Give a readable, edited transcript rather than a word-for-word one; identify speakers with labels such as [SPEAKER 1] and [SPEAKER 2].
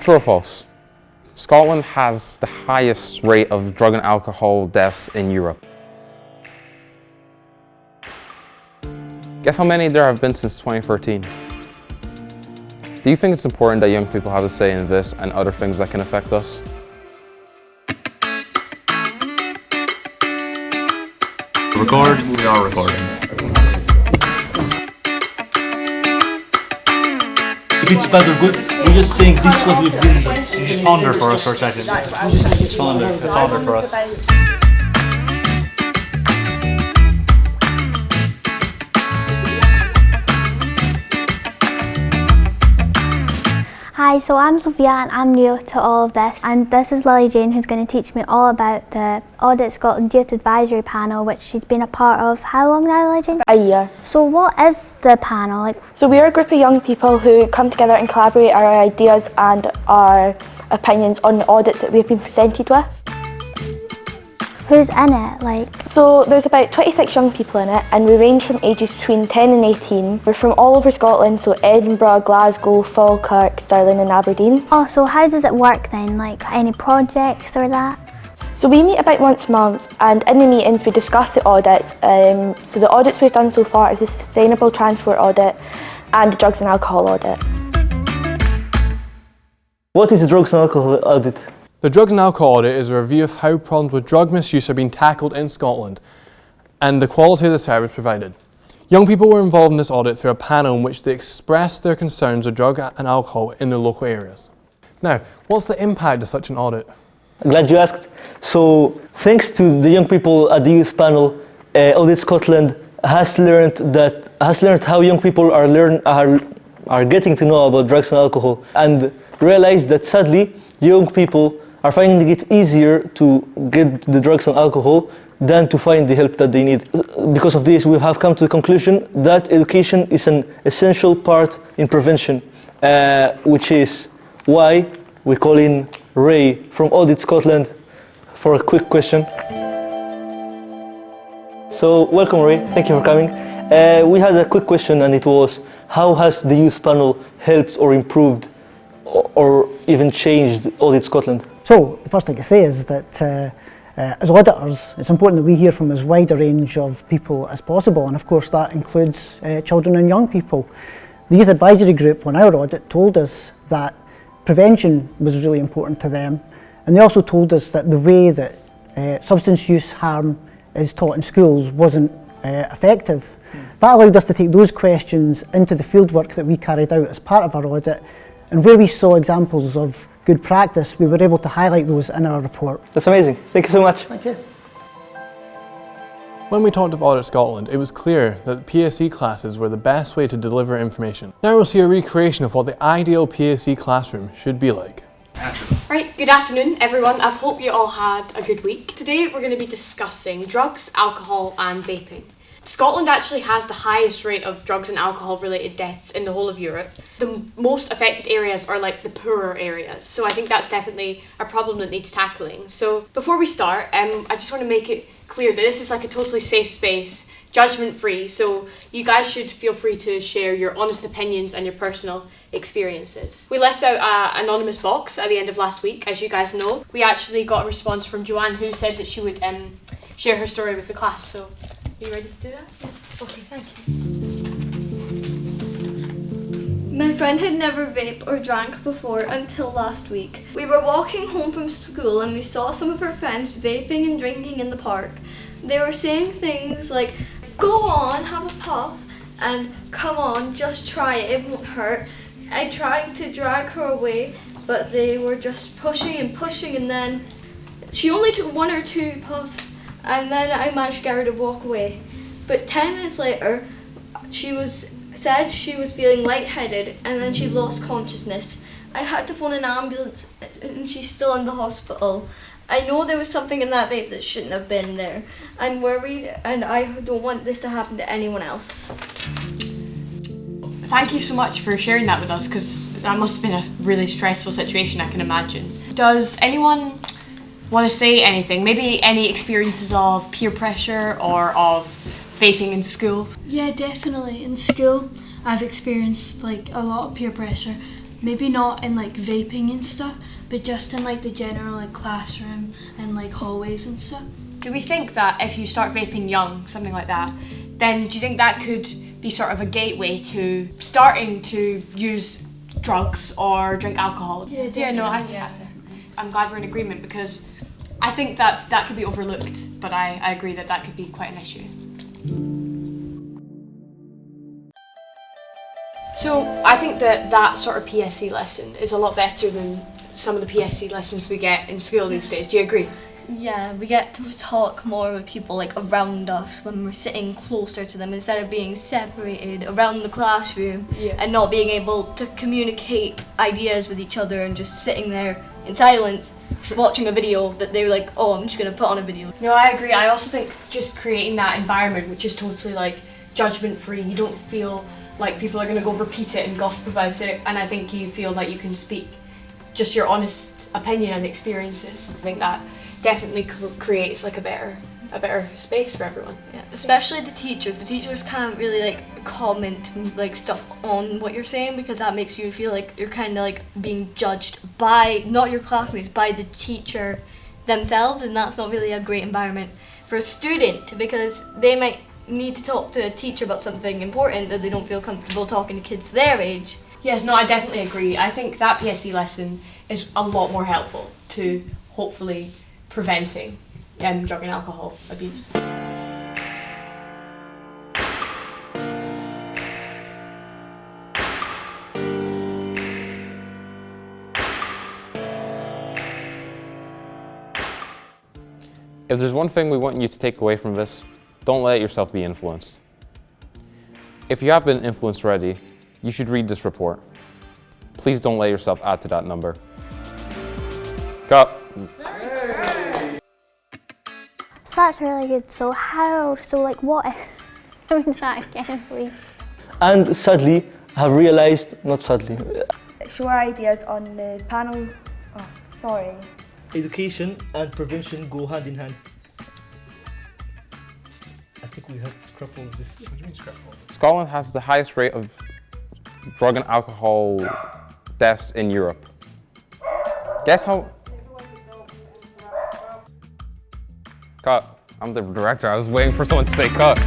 [SPEAKER 1] True or false? Scotland has the highest rate of drug and alcohol deaths in Europe. Guess how many there have been since 2013? Do you think it's important that young people have a say in this and other things that can affect us?
[SPEAKER 2] Record, we are recording.
[SPEAKER 3] If it's bad or good, we're just saying this is what we've been doing.
[SPEAKER 2] Just ponder for us for a second. Just ponder for us.
[SPEAKER 4] Hi, so I'm Sophia and I'm new to all of this, and this is Lily Jane who's going to teach me all about the Audit Scotland Youth Advisory Panel, which she's been a part of. How long now, Lily Jane?
[SPEAKER 5] A year.
[SPEAKER 4] So what is the panel?
[SPEAKER 5] So we're a group of young people who come together and collaborate our ideas and our opinions on the audits that we've been presented with.
[SPEAKER 4] Who's in it?
[SPEAKER 5] So there's about 26 young people in it, and we range from ages between 10 and 18. We're from all over Scotland, so Edinburgh, Glasgow, Falkirk, Stirling and Aberdeen.
[SPEAKER 4] Oh, so how does it work then? Any projects or that?
[SPEAKER 5] So we meet about once a month, and in the meetings we discuss the audits. So the audits we've done so far is the Sustainable Transport Audit and the Drugs and Alcohol Audit.
[SPEAKER 3] What is the drugs and alcohol audit?
[SPEAKER 6] The Drugs and Alcohol Audit is a review of how problems with drug misuse are being tackled in Scotland and the quality of the service provided. Young people were involved in this audit through a panel in which they expressed their concerns with drug and alcohol in their local areas. Now, what's the impact of such an audit?
[SPEAKER 3] I'm glad you asked. So, thanks to the young people at the youth panel, Audit Scotland has learned how young people are getting to know about drugs and alcohol, and realized that sadly, young people are finding it easier to get the drugs and alcohol than to find the help that they need. Because of this, we have come to the conclusion that education is an essential part in prevention, which is why we call in Ray from Audit Scotland for a quick question. So, welcome Ray, thank you for coming. We had a quick question, and it was, how has the youth panel helped or improved or even changed Audit Scotland?
[SPEAKER 7] So the first thing to say is that as auditors, it's important that we hear from as wide a range of people as possible, and of course that includes children and young people. The Youth Advisory Group on our audit told us that prevention was really important to them, and they also told us that the way that substance use harm is taught in schools wasn't effective. That allowed us to take those questions into the fieldwork that we carried out as part of our audit, and where we saw examples of good practice, we were able to highlight those in our report.
[SPEAKER 3] That's amazing. Thank you so much.
[SPEAKER 7] Thank you.
[SPEAKER 6] When we talked of Audit Scotland, it was clear that PSE classes were the best way to deliver information. Now we'll see a recreation of what the ideal PSE classroom should be like.
[SPEAKER 8] Right, good afternoon everyone. I hope you all had a good week. Today we're going to be discussing drugs, alcohol and vaping. Scotland actually has the highest rate of drugs and alcohol related deaths in the whole of Europe. The most affected areas are the poorer areas, so I think that's definitely a problem that needs tackling. So before we start, I just want to make it clear that this is a totally safe space, judgment free, so you guys should feel free to share your honest opinions and your personal experiences. We left out an anonymous box at the end of last week, as you guys know. We actually got a response from Joanne, who said that she would share her story with the class, so are you ready to do that? Yeah. Okay, thank you.
[SPEAKER 9] My friend had never vaped or drank before until last week. We were walking home from school and we saw some of her friends vaping and drinking in the park. They were saying things like, "Go on, have a puff," and "Come on, just try it, it won't hurt." I tried to drag her away, but they were just pushing and pushing, and then she only took 1 or 2 puffs, and then I managed to get her to walk away. But 10 minutes later, said she was feeling lightheaded, and then she lost consciousness. I had to phone an ambulance, and she's still in the hospital. I know there was something in that vape that shouldn't have been there. I'm worried, and I don't want this to happen to anyone else.
[SPEAKER 8] Thank you so much for sharing that with us, because that must have been a really stressful situation, I can imagine. Does anyone want to say anything? Maybe any experiences of peer pressure or of vaping in school?
[SPEAKER 10] Yeah, definitely. In school, I've experienced a lot of peer pressure,
[SPEAKER 9] maybe not in like vaping and stuff, but just in like the general like classroom and like hallways and stuff.
[SPEAKER 8] Do we think that if you start vaping young, something like that, then do you think that could be sort of a gateway to starting to use drugs or drink alcohol? I'm glad we're in agreement, because I think that could be overlooked, but I agree that could be quite an issue. So I think that sort of PSC lesson is a lot better than some of the PSC lessons we get in school these days. Do you agree?
[SPEAKER 9] Yeah, we get to talk more with people like around us when we're sitting closer to them instead of being separated around the classroom and not being able to communicate ideas with each other and just sitting there in silence, just watching a video that they're like, oh, I'm just going to put on a video.
[SPEAKER 8] No, I agree. I also think just creating that environment which is totally like judgment free, you don't feel like people are going to go repeat it and gossip about it, and I think you feel like you can speak just your honest opinion and experiences. I think that definitely creates like a better space for everyone.
[SPEAKER 9] Yeah, especially the teachers. The teachers can't really like comment like stuff on what you're saying, because that makes you feel like you're kind of like being judged by not your classmates, by the teacher themselves, and that's not really a great environment for a student, because they might need to talk to a teacher about something important that they don't feel comfortable talking to kids their age.
[SPEAKER 8] Yes, no, I definitely agree. I think that PSC lesson is a lot more helpful to hopefully preventing drug and alcohol abuse.
[SPEAKER 1] If there's one thing we want you to take away from this, don't let yourself be influenced. If you have been influenced already, you should read this report. Please don't let yourself add to that number. Cut.
[SPEAKER 4] So that's really good. So what is that again, please?
[SPEAKER 3] And sadly, have realized, not sadly,
[SPEAKER 5] Show our ideas on the panel.
[SPEAKER 3] education and prevention go hand in hand. I think we have to scrap all of this.
[SPEAKER 6] What do you mean scrap all?
[SPEAKER 1] Scotland has the highest rate of drug and alcohol deaths in Europe. Guess how? Cut. I'm the director. I was waiting for someone to say cut.